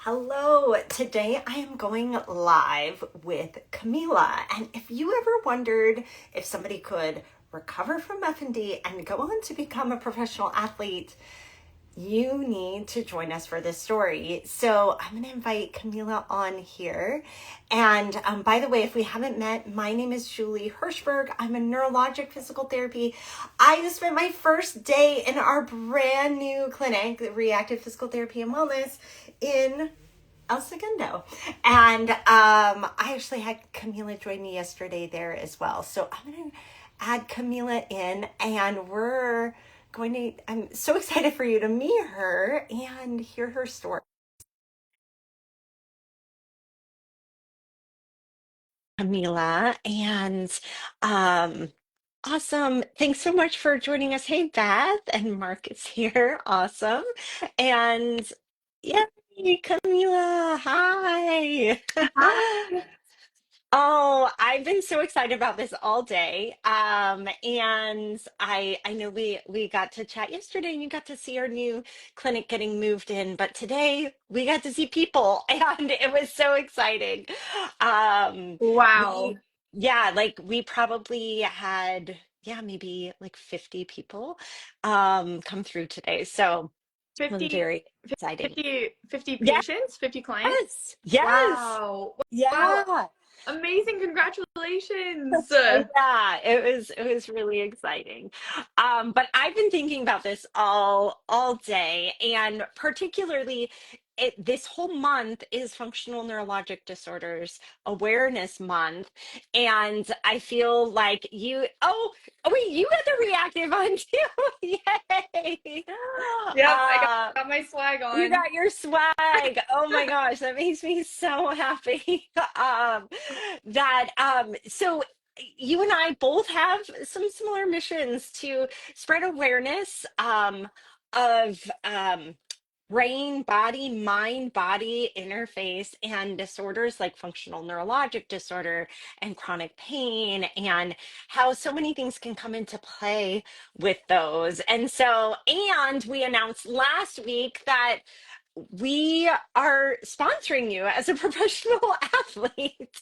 Hello, today I am going live with Kamila. And if you ever wondered if somebody could recover from F&D and go on to become a professional athlete, you need to join us for this story. So I'm going to invite Kamila on here. And by the way, if we haven't met, my name is Julie Hirschberg. I'm a neurologic physical therapy. I just spent my first day in our brand new clinic, Re+active Physical Therapy and Wellness in El Segundo. And I actually had Kamila join me yesterday there as well. So I'm going to add Kamila in, and I'm so excited for you to meet her and hear her story. Kamila, and awesome. Thanks so much for joining us. Hey, Beth, and Mark is here. Awesome. And yay, Kamila, hi. Hi. Oh, I've been so excited about this all day. And I know we got to chat yesterday and you got to see our new clinic getting moved in, but today we got to see people and it was so exciting. Um, Wow. we yeah, like we probably had maybe like 50 people come through today. So it was 50, very exciting. 50 Yes, patients, 50 clients. yes. Wow. Wow. Yeah. Amazing. Congratulations. Yeah, it was really exciting. But I've been thinking about this all day, and particularly this whole month is Functional Neurologic Disorders Awareness Month, and I feel like oh wait, you got the reactive on too. Yay! Yep, I Uh, got my swag you on. got your swag. Oh my gosh, that makes me so happy. So you and I both have some similar missions to spread awareness of brain, body, mind, body interface and disorders like functional neurologic disorder and chronic pain, and how so many things can come into play with those. And we announced last week that we are sponsoring you as a professional athlete.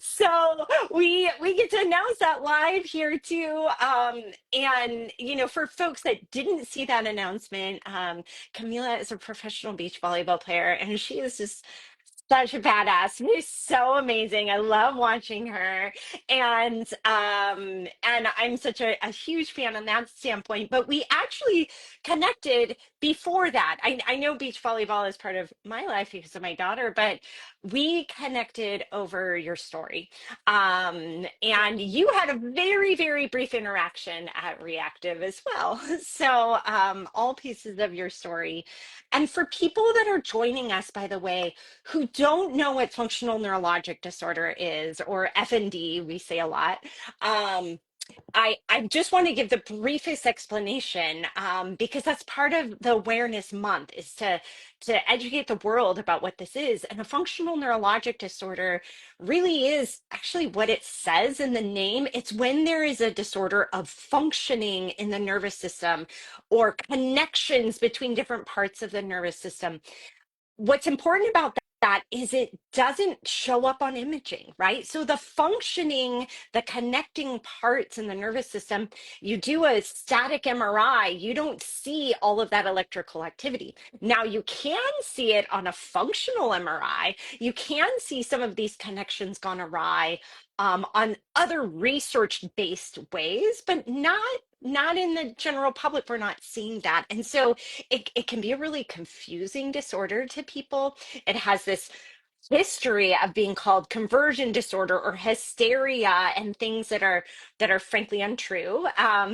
So we get to announce that live here too. And for folks that didn't see that announcement, Kamila is a professional beach volleyball player, and she is just such a badass. She's so amazing. I love watching her. And I'm such a huge fan on that standpoint. But we actually connected before that. I know beach volleyball is part of my life because of my daughter, but we connected over your story. And you had a very, very brief interaction at Reactive as well. So all pieces of your story. And for people that are joining us, by the way, who don't know what functional neurologic disorder is, or FND, we say a lot. I just want to give the briefest explanation, because that's part of the awareness month, is to educate the world about what this is. And a functional neurologic disorder really is actually what it says in the name. It's when there is a disorder of functioning in the nervous system or connections between different parts of the nervous system. What's important about that is it doesn't show up on imaging, right? So the functioning, the connecting parts in the nervous system, you do a static MRI, you don't see all of that electrical activity. Now you can see it on a functional MRI. You can see some of these connections gone awry on other research-based ways, but not in the general public. We're not seeing that. And so it can be a really confusing disorder to people. It has this history of being called conversion disorder or hysteria and things that are frankly untrue.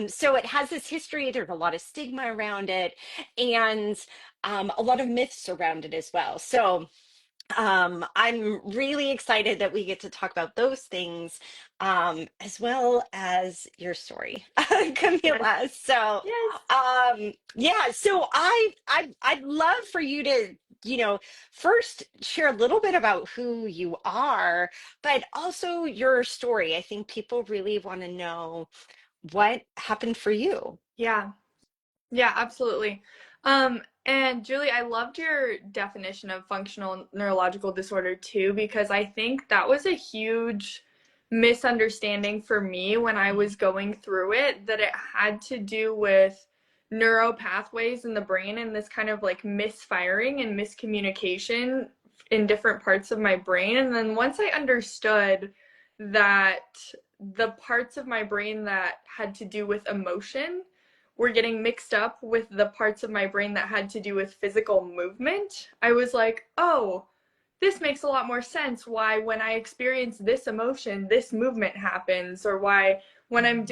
So it has this history. There's a lot of stigma around it, and a lot of myths around it as well. So I'm really excited that we get to talk about those things, as well as your story, Yes. Camila. So, Yes. yeah, so I'd love for you to, first share a little bit about who you are, but also your story. I think people really want to know what happened for you. Yeah. Yeah, absolutely. Um, And Julie, I loved your definition of functional neurological disorder too, because I think that was a huge misunderstanding for me when I was going through it, that it had to do with neuro pathways in the brain and this kind of like misfiring and miscommunication in different parts of my brain. And then once I understood that the parts of my brain that had to do with emotion were getting mixed up with the parts of my brain that had to do with physical movement, I was like, oh, this makes a lot more sense why when I experience this emotion, this movement happens, or why when I'm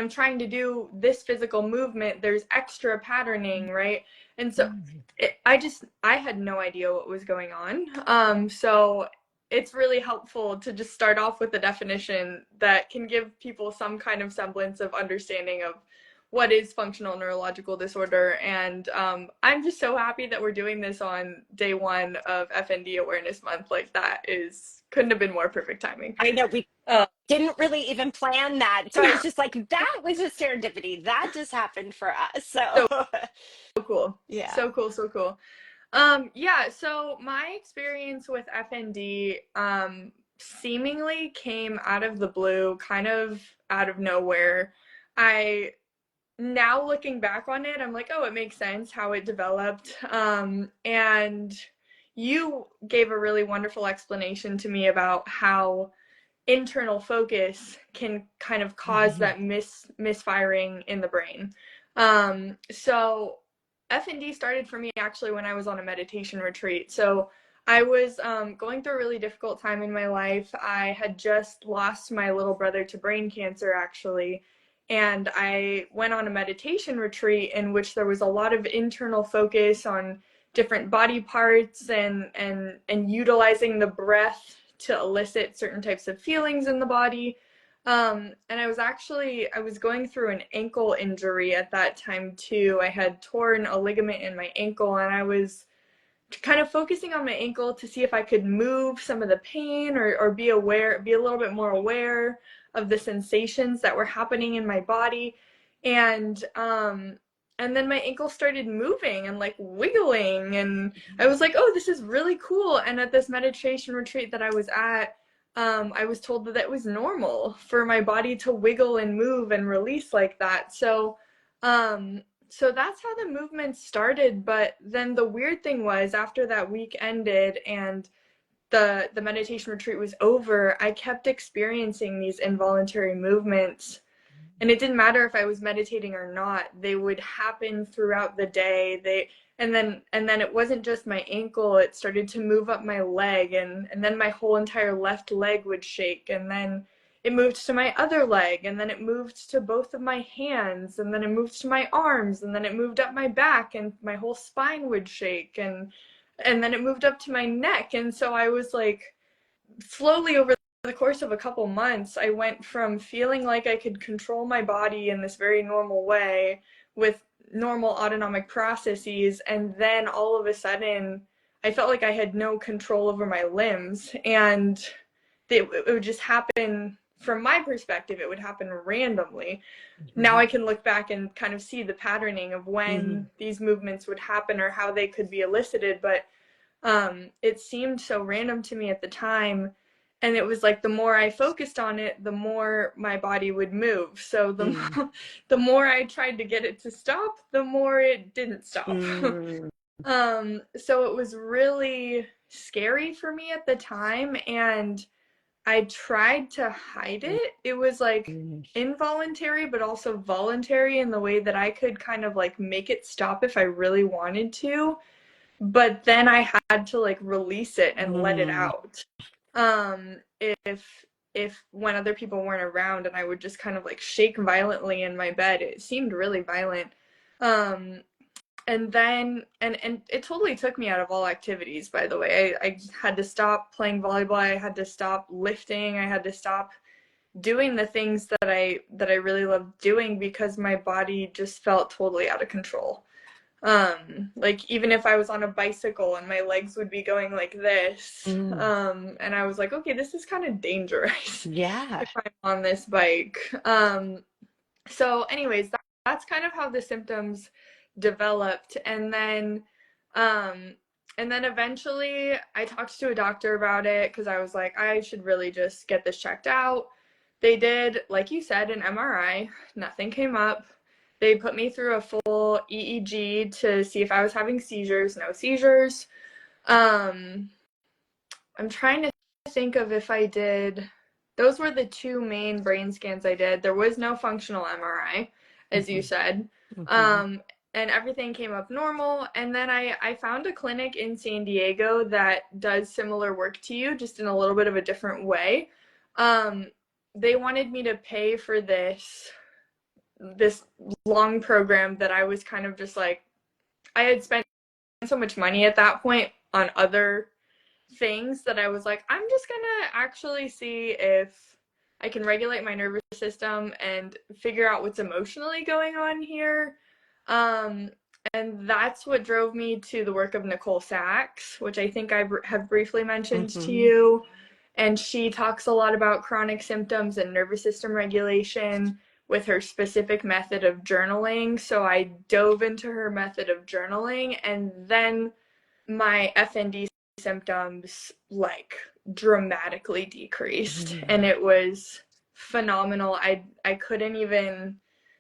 trying to do this physical movement, there's extra patterning, right? And so I had no idea what was going on. So it's really helpful to just start off with a definition that can give people some kind of semblance of understanding of what is functional neurological disorder. And I'm just so happy that we're doing this on day one of FND Awareness Month. Like couldn't have been more perfect timing. I know we Uh, didn't really even plan that. So I was just like, that was a serendipity. That just happened for us. So so cool. yeah. So cool, so cool. Yeah, so my experience with FND seemingly came out of the blue, kind of out of nowhere. I Now looking back on it, I'm like, oh, it makes sense how it developed. And you gave a really wonderful explanation to me about how internal focus can kind of cause that misfiring in the brain. So FND started for me actually when I was on a meditation retreat. So I was going through a really difficult time in my life. I had just lost my little brother to brain cancer, actually. And I went on a meditation retreat in which there was a lot of internal focus on different body parts and utilizing the breath to elicit certain types of feelings in the body. And I was going through an ankle injury at that time too. I had torn a ligament in my ankle, and I was kind of focusing on my ankle to see if I could move some of the pain, or be a little bit more aware of the sensations that were happening in my body. And then my ankle started moving and like wiggling, and I was like, oh, this is really cool. And at this meditation retreat that I was at, I was told that it was normal for my body to wiggle and move and release like that. So that's how the movement started. But then the weird thing was, after that week ended and the meditation retreat was over, I kept experiencing these involuntary movements. And it didn't matter if I was meditating or not. They would happen throughout the day. And then it wasn't just my ankle, it started to move up my leg, and then my whole entire left leg would shake, and then it moved to my other leg, and then it moved to both of my hands, and then it moved to my arms, and then it moved up my back, and my whole spine would shake, and then it moved up to my neck. And so I was like, slowly over the course of a couple months, I went from feeling like I could control my body in this very normal way with normal autonomic processes, and then all of a sudden I felt like I had no control over my limbs, and it would just happen. From my perspective, it would happen randomly. Now I can look back and kind of see the patterning of when these movements would happen or how they could be elicited, but it seemed so random to me at the time. And it was like the more I focused on it, the more my body would move. So the more I tried to get it to stop, the more it didn't stop. So it was really scary for me at the time, and I tried to hide it. It was like involuntary, but also voluntary in the way that I could kind of like make it stop if I really wanted to. But then I had to like release it and let it out. If when other people weren't around, and I would just kind of like shake violently in my bed, it seemed really violent. And then and it totally took me out of all activities, by the way. I had to stop playing volleyball, I had to stop lifting, I had to stop doing the things that I really loved doing, because my body just felt totally out of control. Like even if I was on a bicycle and my legs would be going like this, and I was like, okay, this is kind of dangerous Yeah. if I'm on this bike. So anyways, that's kind of how the symptoms developed. Um, and then eventually I talked to a doctor about it because I was like, I should really just get this checked out. They did, like you said, an MRI. Nothing came up. They put me through a full EEG to see if I was having seizures. No seizures. Um, I'm trying to think of if I did. Those were the two main brain scans I did. There was no functional MRI, as you Mhm. said. Mhm. Um, and everything came up normal. And then I found a clinic in San Diego that does similar work to you, just in a little bit of a different way. Um, they wanted me to pay for this long program that I was kind of just like, I had spent so much money at that point on other things that I was like, I'm just gonna actually see if I can regulate my nervous system and figure out what's emotionally going on here. Um, and that's what drove me to the work of Nicole Sachs, which I think I have briefly mentioned to Mhm. you. And she talks a lot about chronic symptoms and nervous system regulation with her specific method of journaling. So I dove into her method of journaling, and then my FND symptoms like dramatically decreased, and Mhm. it was phenomenal. I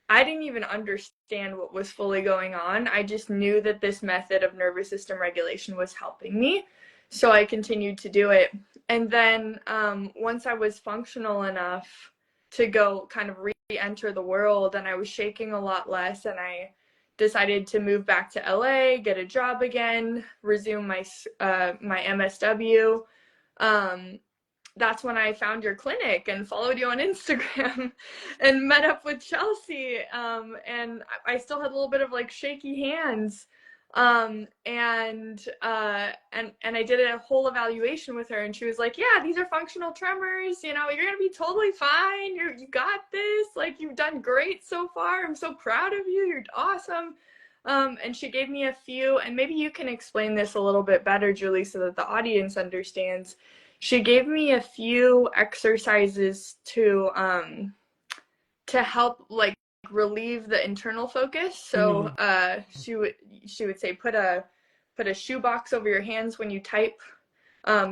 didn't even understand what was fully going on. I just knew that this method of nervous system regulation was helping me, so I continued to do it. And then once I was functional enough to go kind of re-enter the world, and I was shaking a lot less, and I decided to move back to LA, get a job again, resume my MSW. Um, that's when I found your clinic and followed you on Instagram and met up with Chelsea. And I still had a little bit of like shaky hands. And I did a whole evaluation with her, and she was like, "Yeah, these are functional tremors. You know, you're gonna be totally fine. You got this. Like, you've done great so far. I'm so proud of you. You're awesome." And she gave me a few, and maybe you can explain this a little bit better, Julie, so that the audience understands. She gave me a few exercises to help like relieve the internal focus. So Mhm. she would say put a shoebox over your hands when you type,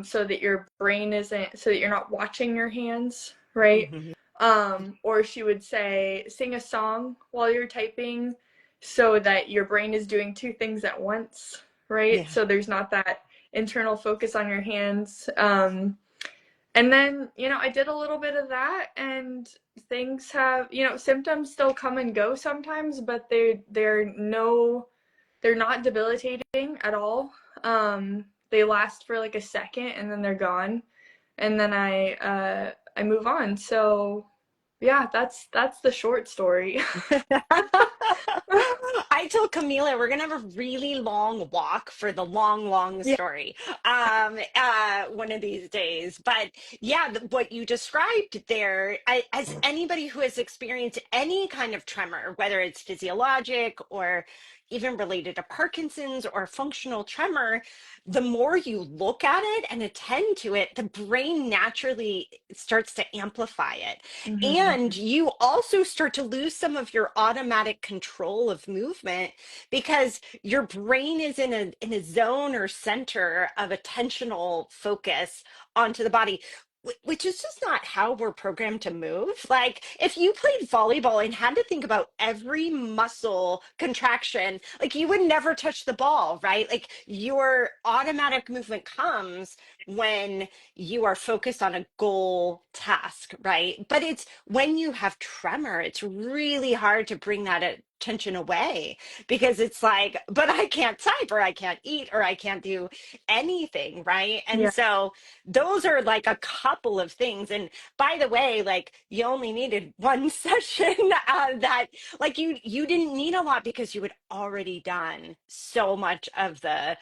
so that your brain isn't so that you're not watching your hands, right? Mhm. Or she would say sing a song while you're typing so that your brain is doing two things at once, right? Yeah. So there's not that internal focus on your hands. And then, I did a little bit of that, and things have, symptoms still come and go sometimes, but they're not debilitating at all. They last for like a second and then they're gone. And then I move on. So yeah, that's the short story. I told Camila we're gonna have a really long walk for the long, long Yeah. story one of these days. But yeah, what you described there, as anybody who has experienced any kind of tremor, whether it's physiologic or even related to Parkinson's or functional tremor, the more you look at it and attend to it, the brain naturally starts to amplify it. Mhm. And you also start to lose some of your automatic control of movement because your brain is in a zone or center of attentional focus onto the body. Which is just not how we're programmed to move. Like, if you played volleyball and had to think about every muscle contraction, like, you would never touch the ball, right? Like, your automatic movement comes when you are focused on a goal task, right? But it's when you have tremor, it's really hard to bring that attention away because it's like, but I can't type or I can't eat or I can't do anything, right? And Yeah. so those are like a couple of things. And by the way, like, you only needed one session, that like you didn't need a lot because you had already done so much of the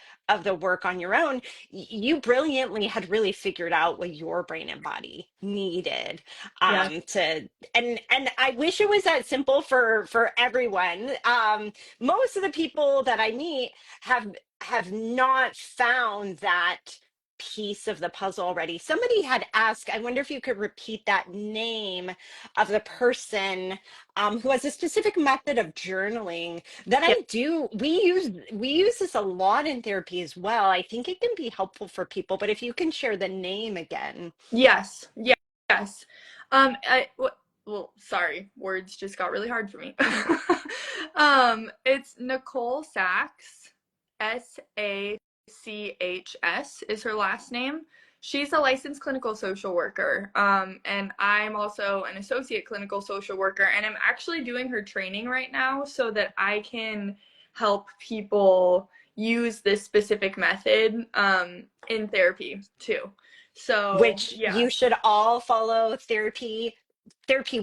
work on your own. You brilliantly had really figured out what your brain and body needed, Yeah. to and I wish it was that simple for everyone. Most of the people that I meet have not found that piece of the puzzle already. Somebody had asked, I wonder if you could repeat that name of the person who has a specific method of journaling that Yeah. I do. We use this a lot in therapy as well. I think it can be helpful for people, but if you can share the name again. Yes. Yes. Well, sorry, words just got really hard for me. It's Nicole Sachs, Sachs is her last name. She's a licensed clinical social worker, and I'm also an associate clinical social worker, and I'm actually doing her training right now so that I can help people use this specific method in therapy too. So, Which yeah, you should all follow therapy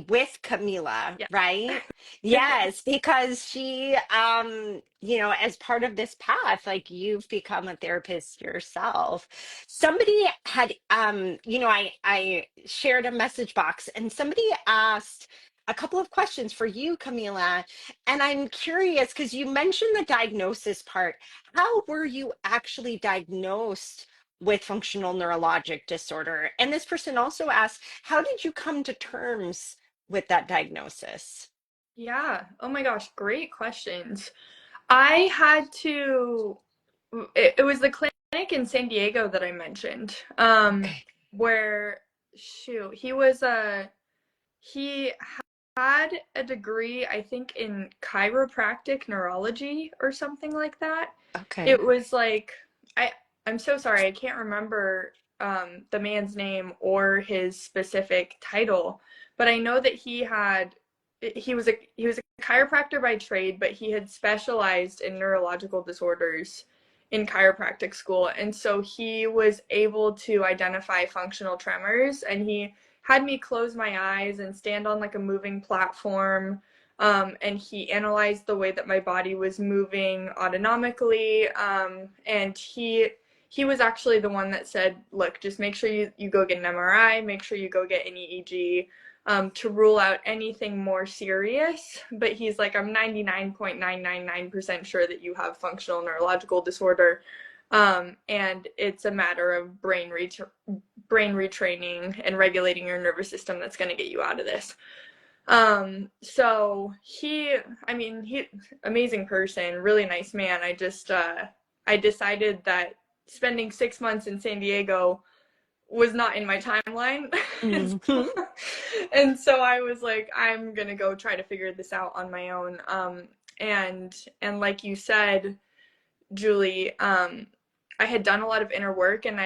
with Kamila, yeah. right? Yes, because she as part of this path, like you've become a therapist yourself. Somebody had I shared a message box and somebody asked a couple of questions for you, Kamila, and I'm curious because you mentioned the diagnosis part. How were you actually diagnosed with functional neurologic disorder? And this person also asked, how did you come to terms with that diagnosis? Yeah. Oh my gosh, great questions. I had to, it was the clinic in San Diego that I mentioned, Okay. where, shoot, he had a degree, I think, in chiropractic neurology or something like that. Okay. It was like, I, I'm so sorry, I can't remember the man's name or his specific title, but I know that he was a chiropractor by trade, but he had specialized in neurological disorders in chiropractic school. And so he was able to identify functional tremors, and he had me close my eyes and stand on like a moving platform. And he analyzed the way that my body was moving autonomically. And he was actually the one that said, look, just make sure you go get an MRI, make sure you go get an EEG, to rule out anything more serious. But he's like, I'm 99.999% sure that you have functional neurological disorder. And it's a matter of brain retraining and regulating your nervous system that's going to get you out of this. So he, amazing person, really nice man. I decided that spending 6 months in San Diego was not in my timeline. Mhm. And so I was like, I'm gonna go try to figure this out on my own. And like you said, Julie, I had done a lot of inner work, and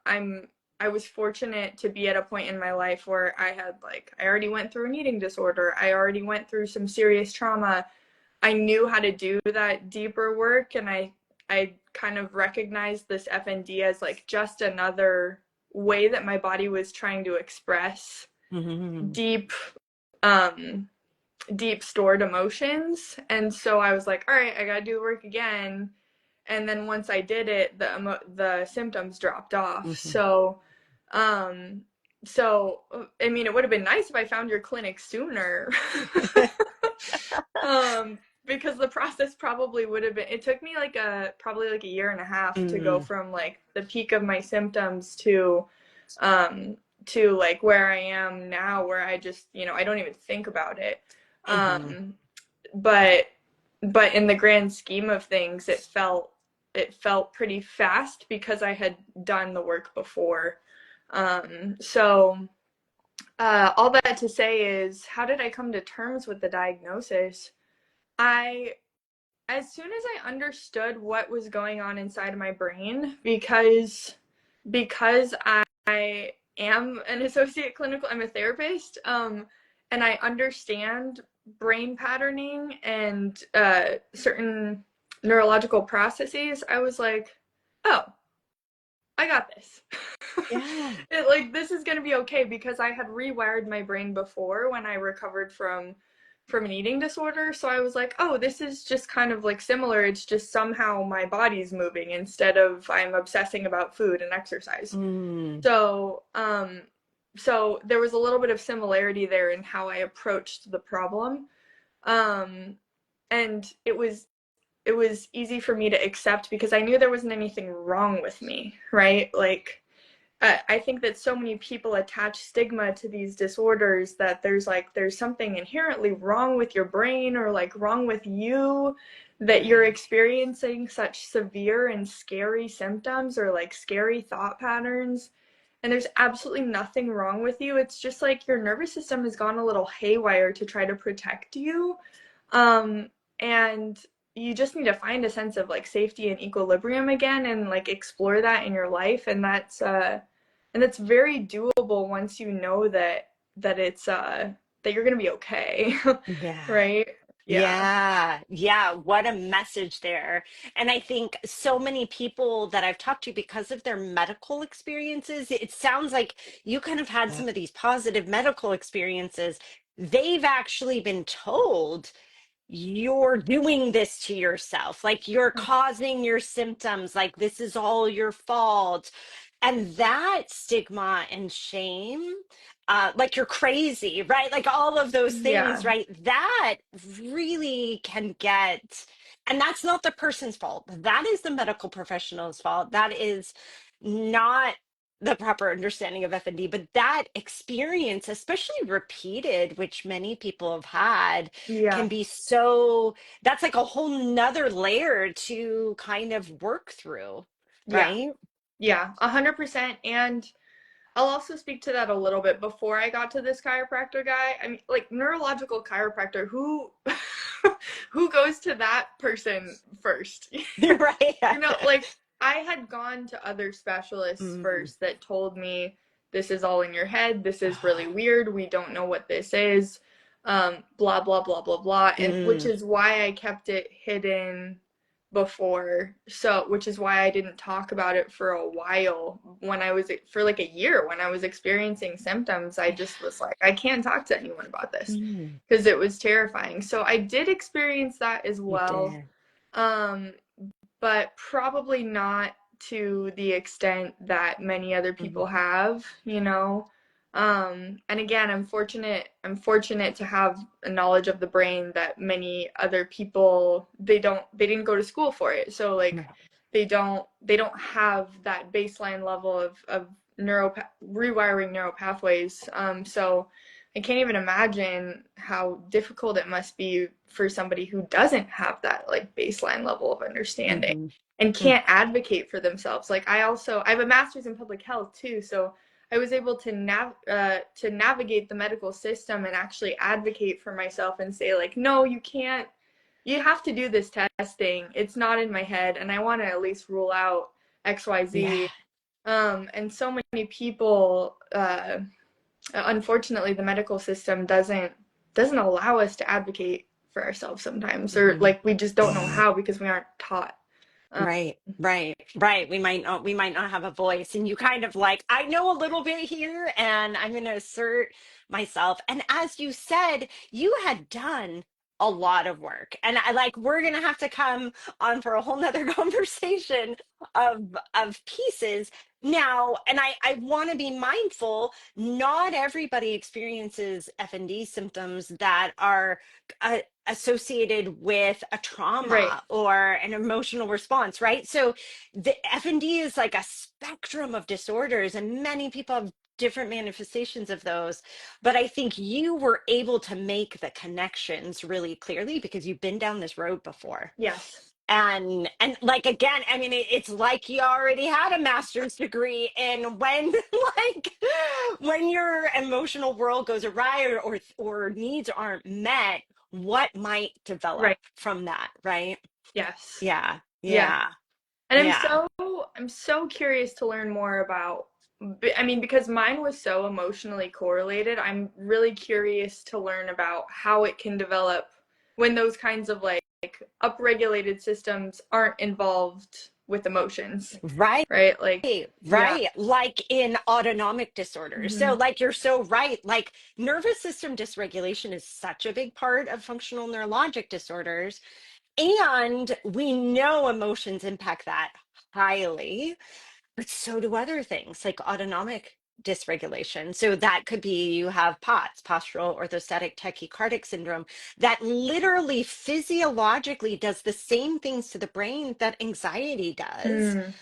I'm I was fortunate to be at a point in my life where I already went through an eating disorder. I already went through some serious trauma. I knew how to do that deeper work, and I kind of recognized this FND as like just another way that my body was trying to express Mhm. deep um deep stored emotions. And so I was like, all right, I got to do the work again. And then once I did it, the symptoms dropped off. Mhm. Um, so I mean, it would have been nice if I found your clinic sooner. Because the process probably would have been. It took me probably like a year and a half to go Mm. from like the peak of my symptoms um to like where I am now, where I just I don't even think about it. Mhm. Um, but but in the grand scheme of things, it felt pretty fast because I had done the work before. All that to say is, how did I come to terms with the diagnosis? I, as soon as I understood what was going on inside of my brain, because I am an associate clinical, I'm a therapist, and I understand brain patterning and certain neurological processes. I was like, oh, I got this. Yeah. This is gonna be okay, because I had rewired my brain before when I recovered from an eating disorder. So I was like, oh, this is just kind of like similar. It's just somehow my body's moving instead of I'm obsessing about food and exercise. Mm. So there was a little bit of similarity there in how I approached the problem. Um, and it was easy for me to accept because I knew there wasn't anything wrong with me, right? Like I think that so many people attach stigma to these disorders that there's something inherently wrong with your brain or like wrong with you, that you're Right. experiencing such severe and scary symptoms or like scary thought patterns. And there's absolutely nothing wrong with you. It's just like your nervous system has gone a little haywire to try to protect you. Um, and you just need to find a sense of like safety and equilibrium again and like explore that in your life. And that's very doable once you know that it's that you're gonna be okay. Yeah. Right? Yeah. Yeah, yeah, what a message there. And I think so many people that I've talked to, because of their medical experiences, it sounds like you kind of had some of these positive medical experiences. They've actually been told you're doing this to yourself, like you're causing your symptoms, like this is all your fault. And that stigma and shame, like you're crazy, right? Like all of those things, Yeah. right? That really can get, and that's not the person's fault. That is the medical professional's fault. That is not the proper understanding of FND, but that experience, especially repeated, which many people have had, can Yeah. be so, that's like a whole nother layer to kind of work through, Yeah. right? Yeah. 100%. And I'll also speak to that a little bit before I got to this chiropractor guy. I mean, like neurological chiropractor, who who goes to that person first? Right. Like I had gone to other specialists Mm. first that told me this is all in your head. This is really weird. We don't know what this is. Blah blah blah blah blah, and which Mm. is why I kept it hidden before. So, which is why I didn't talk about it for a while when I was for like a year when I was experiencing symptoms. I Yeah. just was like, I can't talk to anyone about this Mm. because it was terrifying. So I did experience that as You well. did. Um, but probably not to the extent that many other people Mhm. have, you know. And again, I'm fortunate to have a knowledge of the brain that many other people they didn't go to school for it. So like No. they don't have that baseline level of rewiring neural pathways. So I can't even imagine how difficult it must be for somebody who doesn't have that like baseline level of understanding Mhm. and Mm. can't advocate for themselves. Like I have a master's in public health too, so I was able to navigate the medical system and actually advocate for myself and say like, no, you can't. You have to do this testing. It's not in my head, and I want to at least rule out Yeah. XYZ. And so many people, unfortunately, the medical system doesn't allow us to advocate for ourselves sometimes, or Mhm. like we just don't know how because we aren't taught. Um, Right, right, right. We might not have a voice. And you kind of like, I know a little bit here and I'm going to assert myself. And as you said, you had done a lot of work. And I like, we're going to have to come on for a whole nother conversation of pieces now. And I want to be mindful, not everybody experiences FND symptoms that are uh, associated with a right. trauma or an emotional response, right? So the FND is like a spectrum of disorders, and many people have different manifestations of those. But I think you were able to make the connections really clearly because you've been down this road before. Yes. And like again, I mean, it's like you already had a master's degree, and when like when your emotional world goes awry, or needs aren't met, what might develop Right. from that, right? Yes. Yeah, Yeah. yeah, And yeah. I'm so curious to learn more about I mean because mine was so emotionally correlated. I'm really curious to learn about how it can develop when those kinds of like upregulated systems aren't involved with emotions, Right. right? Like yeah. Right, like in autonomic disorders. So, Hmm. like, you're so right. Like, nervous system dysregulation is such a big part of functional neurologic disorders. And we know emotions impact that highly, but so do other things like autonomic dysregulation. So that could be you have POTS, postural orthostatic tachycardic syndrome, that literally physiologically does the same things to the brain that anxiety does, Mm,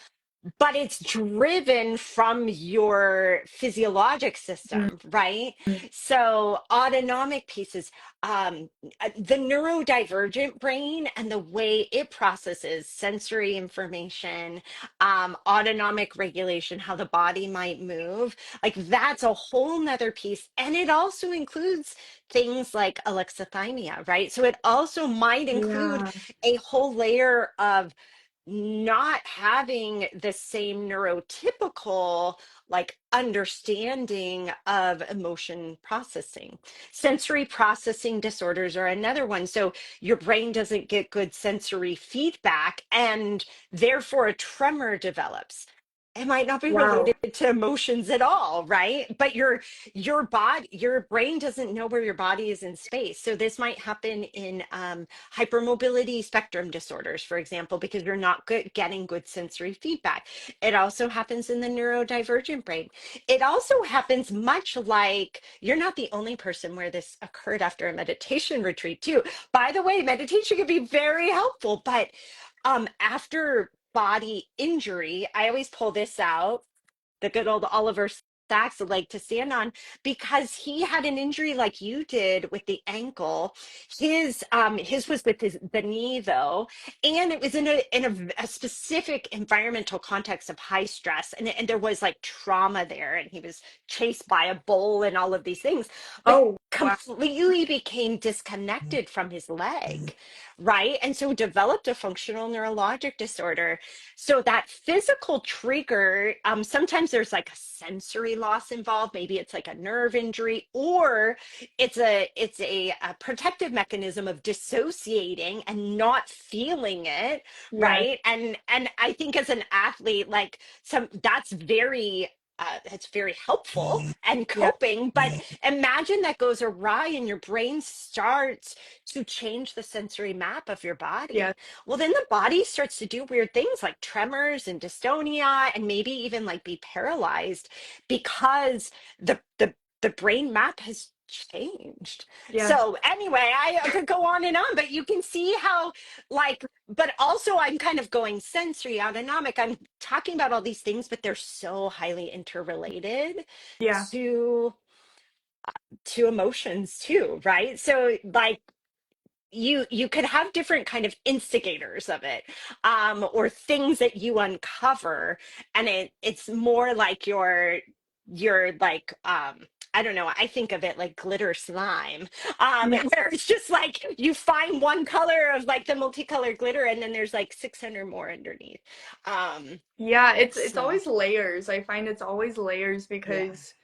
but it's driven from your physiologic mm, system, right? mm. So autonomic pieces, the neurodivergent brain and the way it processes sensory information, autonomic regulation, how the body might move, like that's a whole nother piece. And it also includes things like alexithymia, right? So it also might include Yeah, a whole layer of not having the same neurotypical like understanding of emotion processing. Sensory processing disorders are another one. So your brain doesn't get good sensory feedback and therefore a tremor develops. It might not be wow. related to emotions at all, right? But your body, your brain doesn't know where your body is in space. So this might happen in hypermobility spectrum disorders, for example, because you're not getting good sensory feedback. It also happens in the neurodivergent brain. It also happens much like you're not the only person where this occurred after a meditation retreat, too. By the way, meditation can be very helpful, but after body injury, I always pull this out, the good old Oliver Sacks leg to stand on, because he had an injury like you did with the ankle. His was with the knee though, and it was in a specific environmental context of high stress, and there was like trauma there, and he was chased by a bull and all of these things, but Oh, wow. completely became disconnected from his leg, right? And so developed a functional neurologic disorder. So that physical trigger, sometimes there's like a sensory loss involved. Maybe it's like a nerve injury, or it's a protective mechanism of dissociating and not feeling it, Yeah, right? And I think as an athlete, like some that's very it's very helpful and yeah, coping, but imagine that goes awry and your brain starts to change the sensory map of your yeah, body. Well, then the body starts to do weird things like tremors and dystonia, and maybe even like be paralyzed because the brain map has changed. yeah, So anyway, I could go on, but you can see how like, but also I'm kind of going sensory, autonomic. I'm talking about all these things, but they're so highly interrelated yeah, to emotions too, right? So like you could have different kind of instigators of it, or things that you uncover, and it's more like your like I don't know, I think of it like glitter slime, yeah. where it's just like you find one color of like the multicolored glitter and then there's like 600 more underneath. um Yeah, it's so always layers. I find it's always layers yeah. because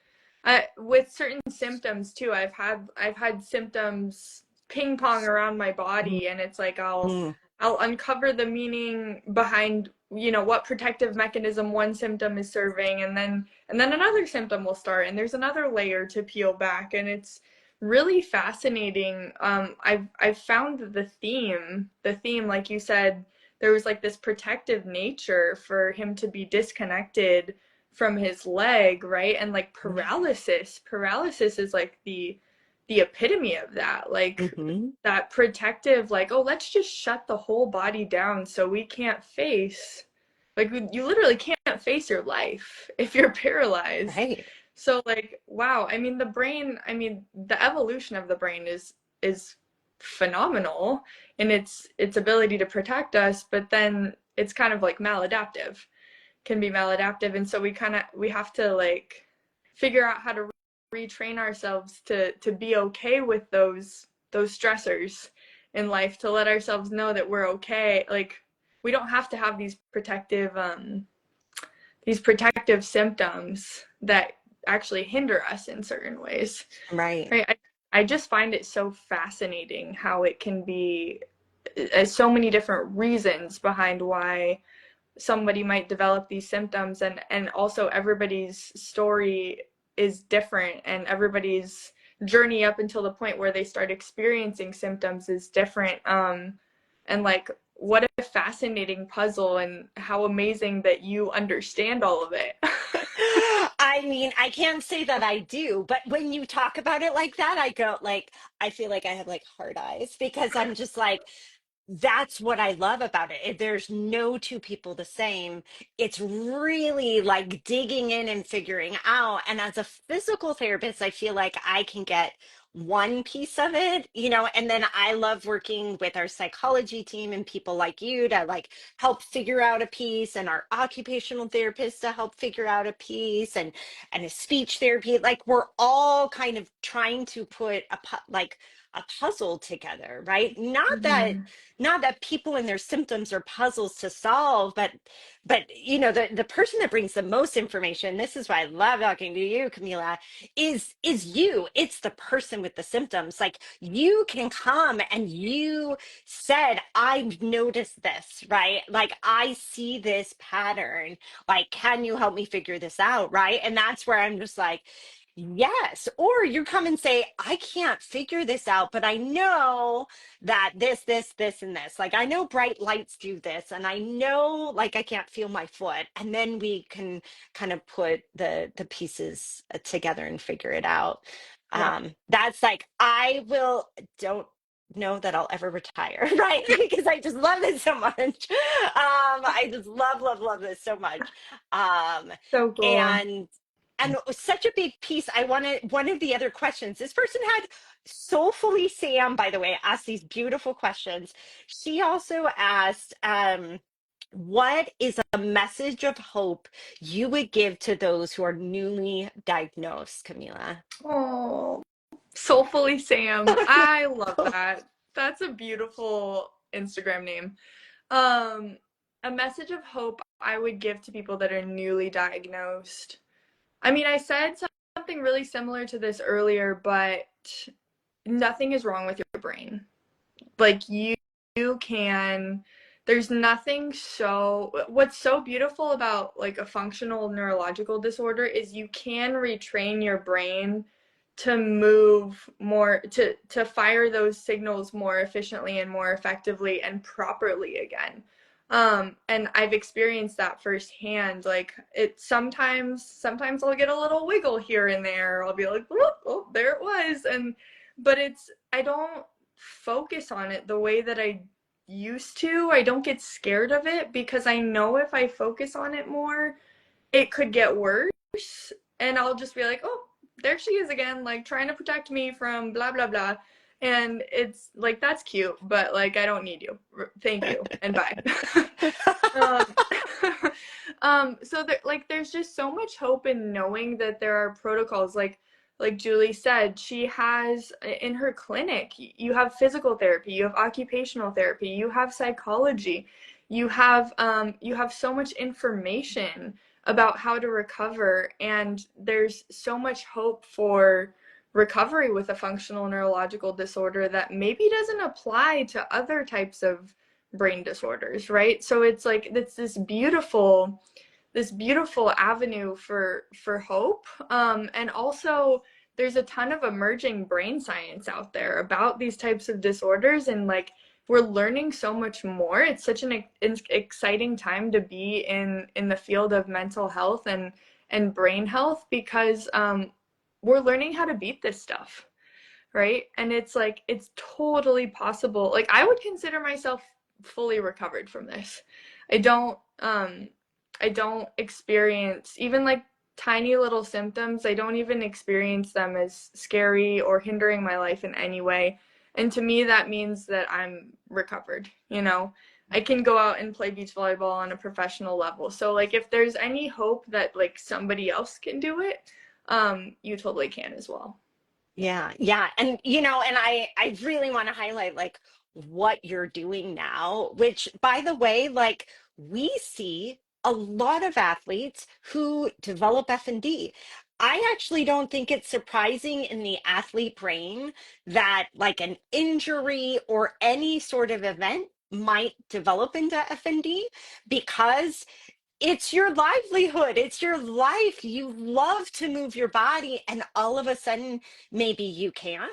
with certain symptoms too, I've had symptoms ping pong around my body, and it's like Mhm. I'll uncover the meaning behind, what protective mechanism one symptom is serving, and then another symptom will start, and there's another layer to peel back, and it's really fascinating. I've found the theme, like you said, there was like this protective nature for him to be disconnected from his leg, right? And like paralysis is like the epitome of that. Like Mhm. that protective, like, oh, let's just shut the whole body down so we can't face, like, you literally can't face your life if you're paralyzed. Right. So like, wow, I mean the brain, I mean the evolution of the brain is phenomenal in its ability to protect us, but then it's kind of like maladaptive, can be maladaptive, and so we have to like figure out how to retrain ourselves to be okay with those stressors in life, to let ourselves know that we're okay. Like we don't have to have these protective symptoms that actually hinder us in certain ways, Right. right? I just find it so fascinating how it can be so many different reasons behind why somebody might develop these symptoms, and also everybody's story is different, and everybody's journey up until the point where they start experiencing symptoms is different. And like, what a fascinating puzzle, and how amazing that you understand all of it. I mean, I can't say that I do, but when you talk about it like that, I go like, I feel like I have like hard eyes because I'm just like, that's what I love about it. There's no two people the same. It's really like digging in and figuring out. And as a physical therapist, I feel like I can get one piece of it, and then I love working with our psychology team and people like you to like help figure out a piece, and our occupational therapists to help figure out a piece, and a speech therapy. Like we're all kind of trying to put like a puzzle together, right? Mhm. Not that people and their symptoms are puzzles to solve, but the person that brings the most information, this is why I love talking to you, Kamila, is you. It's the person with the symptoms. Like you can come and you said, I've noticed this, right? Like I see this pattern. Like, can you help me figure this out? Right. And that's where I'm just like, yes. Or you come and say, I can't figure this out, but I know that this, and this. Like I know bright lights do this, and I know like I can't feel my foot. And then we can kind of put the pieces together and figure it out. Yeah. That's like don't know that I'll ever retire, right? Because I just love this so much. I just love this so much. Um, So cool. and it was such a big piece. I wanted one of the other questions. This person had Soulfully Sam, by the way, asked these beautiful questions. She also asked, what is a message of hope you would give to those who are newly diagnosed, Camila? Oh, Soulfully Sam. I love that. That's a beautiful Instagram name. Um, a message of hope I would give to people that are newly diagnosed. I mean, I said something really similar to this earlier, but nothing is wrong with your brain. Like you can there's nothing so what's so beautiful about like a functional neurological disorder is you can retrain your brain to move more to fire those signals more efficiently and more effectively and properly again. And I've experienced that firsthand. Like it sometimes I'll get a little wiggle here and there. I'll be like, oh, there it was. But I don't focus on it the way that I used to. I don't get scared of it because I know if I focus on it more, it could get worse. And I'll just be like, oh, there she is again, like trying to protect me from blah, blah, blah. And it's like, that's cute, but like, I don't need you. Thank you and bye. um, so there's just so much hope in knowing that there are protocols. Like Julie said, she has in her clinic, you have physical therapy, you have occupational therapy, you have psychology, you have so much information about how to recover, and there's so much hope for recovery with a functional neurological disorder that maybe doesn't apply to other types of brain disorders, right? So it's like it's this beautiful avenue for hope. And also there's a ton of emerging brain science out there about these types of disorders, and like we're learning so much more. It's such an exciting time to be in the field of mental health and brain health because we're learning how to beat this stuff, right? And it's like it's totally possible. Like I would consider myself fully recovered from this. I don't experience even like tiny little symptoms. I don't even experience them as scary or hindering my life in any way. And to me that means that I'm recovered, you know. I can go out and play beach volleyball on a professional level. So like if there's any hope that like somebody else can do it, you totally can as well. Yeah, yeah. And and I really want to highlight like what you're doing now, which by the way, like we see a lot of athletes who develop F&D. I actually don't think it's surprising in the athlete brain that like an injury or any sort of event might develop into F&D because it's your livelihood, it's your life, you love to move your body, and all of a sudden maybe you can't.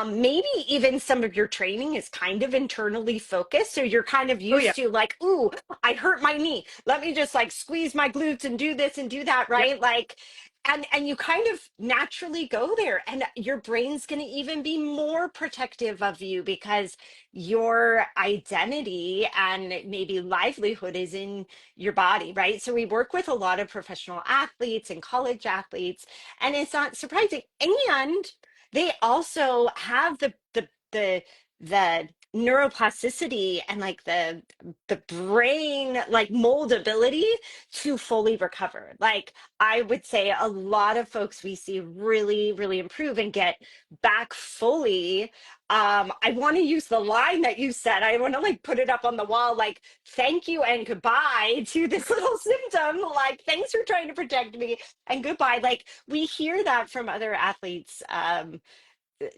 Maybe even some of your training is kind of internally focused, so you're kind of Oh yeah. used to like, ooh, I hurt my knee, let me just like squeeze my glutes and do this and do that, Yep. right? Like And you kind of naturally go there, and your brain's going to even be more protective of you because your identity and maybe livelihood is in your body, right? So we work with a lot of professional athletes and college athletes, and it's not surprising. And they also have the neuroplasticity and like the brain like moldability to fully recover. Like I would say a lot of folks we see really, really improve and get back fully. I want to use the line that you said. I want to like put it up on the wall, like, thank you and goodbye to this little symptom. Like, thanks for trying to protect me and goodbye. Like, we hear that from other athletes.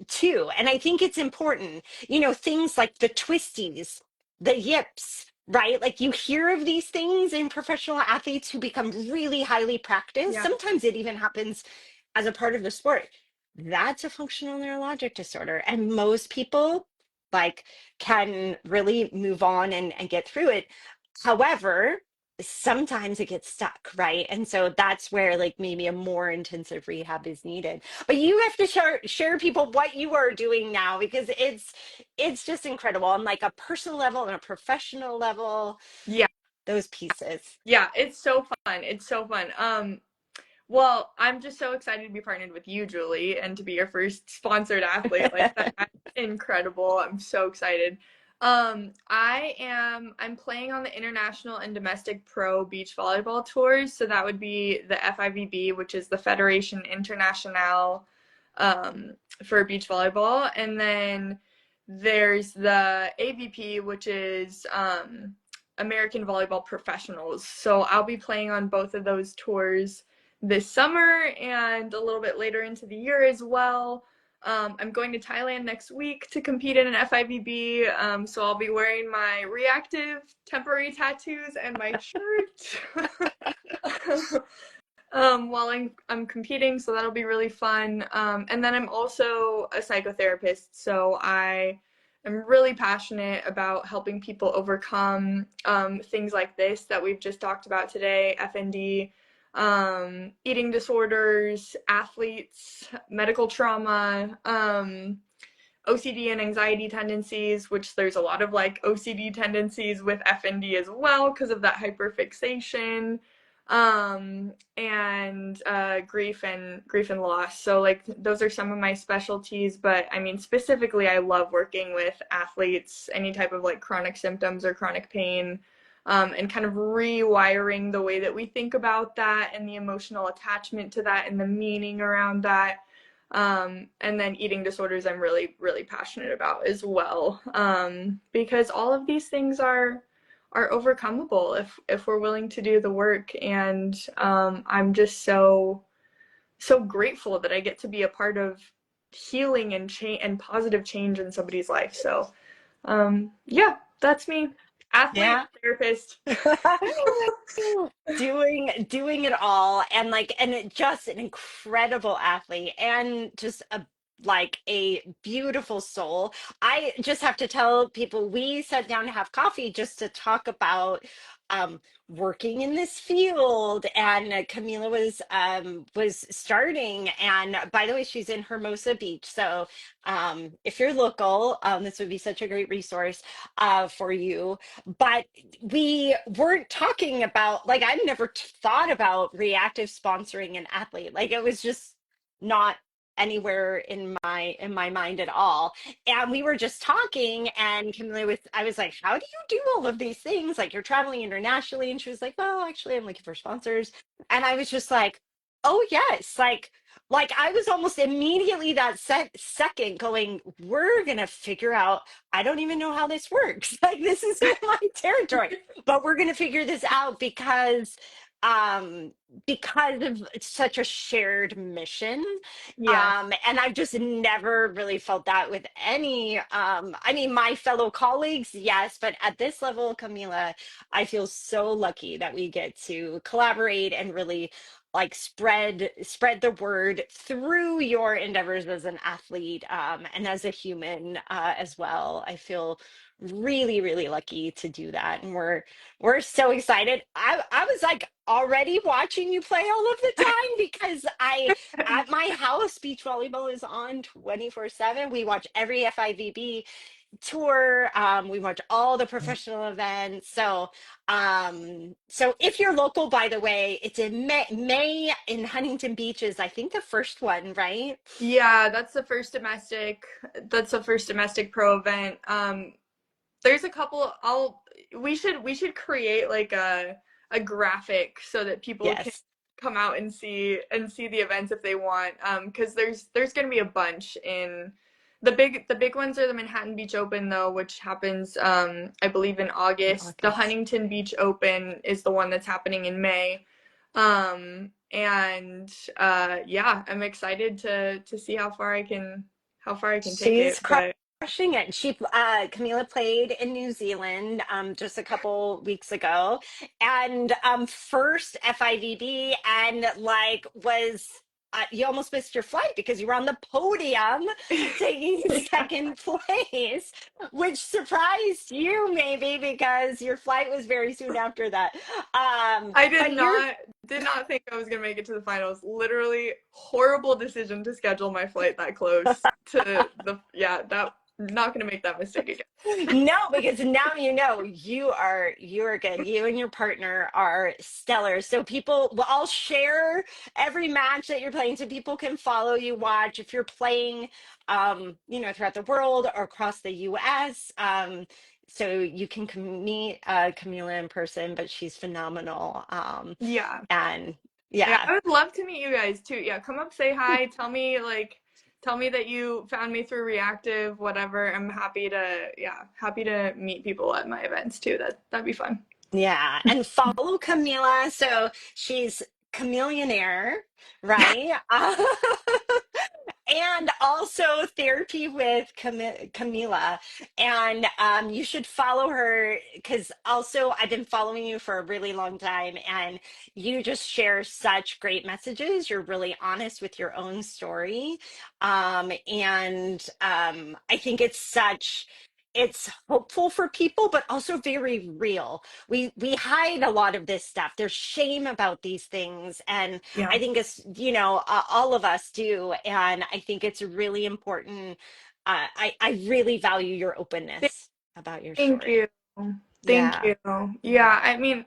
Too. And I think it's important, things like the twisties, the yips, right? Like you hear of these things in professional athletes who become really highly practiced. Yeah. Sometimes it even happens as a part of the sport. That's a functional neurologic disorder. And most people like can really move on and get through it. However, sometimes it gets stuck, right? And so that's where like maybe a more intensive rehab is needed. But you have to share people what you are doing now because it's just incredible on like a personal level and a professional level, Yeah. those pieces. Yeah, it's so fun. It's so fun. Well, I'm just so excited to be partnered with you, Julie, and to be your first sponsored athlete. Like that's incredible. I'm so excited. I'm playing on the international and domestic pro beach volleyball tours. So that would be the FIVB, which is the Federation Internationale for beach volleyball, and then there's the AVP, which is American Volleyball Professionals. So I'll be playing on both of those tours this summer and a little bit later into the year as well. I'm going to Thailand next week to compete in an FIVB, so I'll be wearing my Re+active temporary tattoos and my shirt while I'm competing, so that'll be really fun. And then I'm also a psychotherapist, so I am really passionate about helping people overcome things like this that we've just talked about today, FND, eating disorders, athletes, medical trauma, OCD and anxiety tendencies, which there's a lot of like OCD tendencies with FND as well because of that hyperfixation, and grief and loss. So like those are some of my specialties, but I mean specifically I love working with athletes, any type of like chronic symptoms or chronic pain, and kind of rewiring the way that we think about that and the emotional attachment to that and the meaning around that. And then eating disorders I'm really, really passionate about as well, because all of these things are overcomable if we're willing to do the work. And I'm just so grateful that I get to be a part of healing and change and positive change in somebody's life. So yeah, that's me. Athlete, Yeah. therapist. doing it all, and like just an incredible athlete and just a beautiful soul. I just have to tell people we sat down to have coffee just to talk about working in this field, and Kamila was starting, and by the way she's in Hermosa Beach, so if you're local, this would be such a great resource for you. But we weren't talking about, like, I've never thought about reactive sponsoring an athlete. Like it was just not anywhere in my mind at all. And we were just talking, and Kimberly was I was like, how do you do all of these things? Like you're traveling internationally. And she was like, well, actually I'm looking for sponsors. And I was just like, oh yes, like I was almost immediately that second going, we're gonna figure out, I don't even know how this works. Like this isn't my territory, but we're gonna figure this out um because of such a shared mission. Yeah. And I've just never really felt that with any I mean my fellow colleagues, yes, but at this level, Camila, I feel so lucky that we get to collaborate and really like spread the word through your endeavors as an athlete, and as a human, as well. I feel really, really lucky to do that. And we're so excited. I was like already watching you play all of the time because I at my house beach volleyball is on 24/7. We watch every FIVB tour. We watch all the professional events. So if you're local, by the way, it's in May in Huntington Beach is I think the first one, right? Yeah, that's the first domestic pro event. There's a couple we should create like a graphic so that people can Yes. come out and see the events if they want. Because there's gonna be a bunch in the big ones are the Manhattan Beach Open though, which happens I believe in In August. The August. Huntington Beach Open is the one that's happening in May. And yeah, I'm excited to see how far I can take She's it. But crushing it. Camila played in New Zealand just a couple weeks ago, and first FIVB, and like was you almost missed your flight because you were on the podium taking yeah. second place, which surprised you maybe because your flight was very soon after that. I did But you're not think I was gonna make it to the finals. Literally horrible decision to schedule my flight that close to the yeah, that not gonna make that mistake again. no, because now you are good. You and your partner are stellar. So people, well, I'll share every match that you're playing so people can follow you, watch if you're playing, throughout the world or across the U.S. So you can meet Camila in person, but she's phenomenal. Yeah. And Yeah, yeah. I would love to meet you guys too. Yeah, come up, say hi, tell me that you found me through Reactive, whatever. I'm happy to meet people at my events too. That'd be fun. Yeah, and follow Camila. So she's chameleonaire, right? And also therapy with Camila. And you should follow her because also I've been following you for a really long time, and you just share such great messages. You're really honest with your own story, and I think it's hopeful for people, but also very real. We hide a lot of this stuff. There's shame about these things, and Yeah. I think it's, all of us do. And I think it's really important. I really value your openness about your Thank story. you. Thank Yeah. you. Yeah, I mean,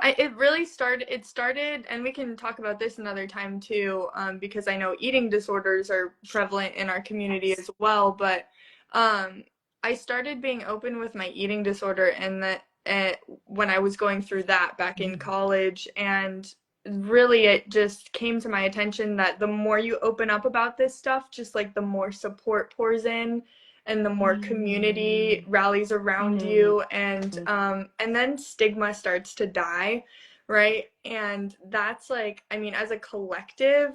it really started, and we can talk about this another time too, because I know eating disorders are prevalent in our community Yes. as well. But um, I started being open with my eating disorder, and that when I was going through that back in Mm. college, and really it just came to my attention that the more you open up about this stuff, just like the more support pours in and the more community Mm. rallies around Mm. you, and then stigma starts to die, right? And that's like, I mean, as a collective,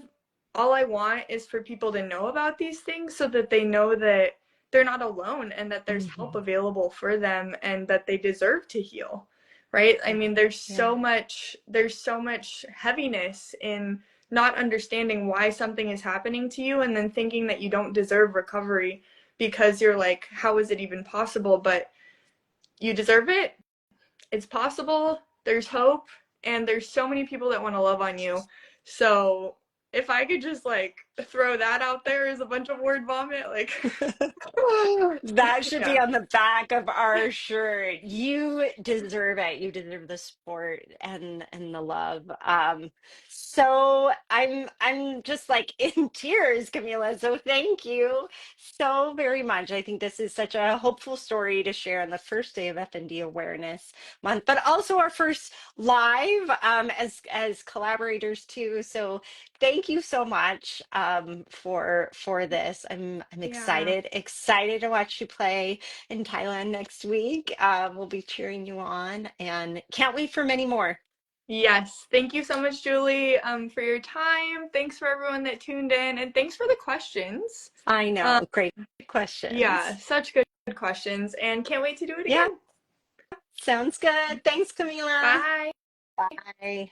all I want is for people to know about these things so that they know that they're not alone and that there's help Mhm. available for them and that they deserve to heal, right? I Yeah. mean, Yeah. there's so much heaviness in not understanding why something is happening to you and then thinking that you don't deserve recovery because you're like, how is it even possible? But you deserve it. It's possible. There's hope. And there's so many people that want to love on you. So if I could just like throw that out there as a bunch of word vomit, like, That should be yeah. on the back of our shirt. You deserve it. You deserve the support and the love. So I'm just like in tears, Camila. So thank you so very much. I think this is such a hopeful story to share on the first day of FND Awareness Month, but also our first live as collaborators too. So thank you so much for this. I'm Yeah. excited to watch you play in Thailand next week. We'll be cheering you on and can't wait for many more. Yes. Thank you so much, Julie, for your time. Thanks for everyone that tuned in, and thanks for the questions. I Um, know, great yeah, questions. such good questions, and can't wait to do it Yeah, again. sounds good. Thanks, Camila. Bye. Bye.